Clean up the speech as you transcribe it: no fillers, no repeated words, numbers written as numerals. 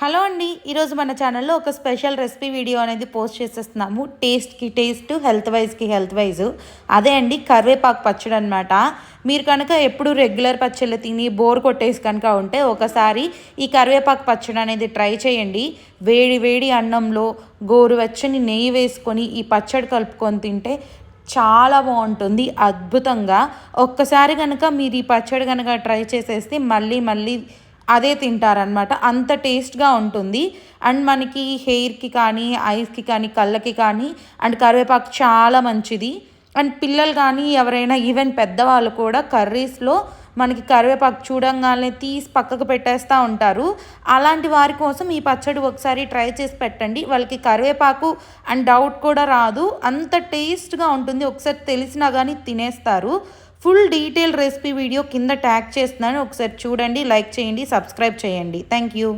Hello అండి, ఈరోజు మన ఛానల్లో ఒక స్పెషల్ రెసిపీ వీడియో అనేది పోస్ట్ చేసేస్తున్నాము. టేస్ట్, హెల్త్ వైజ్ అదే అండి కరివేపాకు పచ్చడి అనమాట. మీరు కనుక ఎప్పుడు రెగ్యులర్ పచ్చళ్ళు తిని బోర్ కొట్టేసి కనుక ఉంటే ఒకసారి ఈ కరివేపాకు పచ్చడి అనేది ట్రై చేయండి. వేడి వేడి అన్నంలో గోరువెచ్చని నెయ్యి వేసుకొని ఈ పచ్చడి కలుపుకొని తింటే చాలా బాగుంటుంది, అద్భుతంగా. ఒక్కసారి కనుక మీరు ఈ పచ్చడి కనుక ట్రై చేసేస్తే మళ్ళీ మళ్ళీ అదే తింటారనమాట, అంత టేస్ట్గా ఉంటుంది. అండ్ మనకి హెయిర్కి కానీ, ఐస్కి కానీ, కళ్ళకి కానీ అండ్ కరివేపాకు చాలా మంచిది. అండ్ పిల్లలు కానీ ఎవరైనా ఈవెన్ పెద్దవాళ్ళు కూడా కర్రీస్లో మనకి కరివేపాకు చూడంగానే తీసి పక్కకు పెట్టేస్తూ ఉంటారు. అలాంటి వారి కోసం ఈ పచ్చడి ఒకసారి ట్రై చేసి పెట్టండి. వాళ్ళకి కరివేపాకు అండ్ డౌట్ కూడా రాదు, అంత టేస్ట్గా ఉంటుంది. ఒకసారి తెలిసినా కానీ తినేస్తారు. ఫుల్ డీటెయిల్ రెసిపీ వీడియో కింద ట్యాగ్ చేస్తున్నాను, ఒకసారి చూడండి, లైక్ చేయండి, సబ్స్క్రైబ్ చేయండి. Thank you.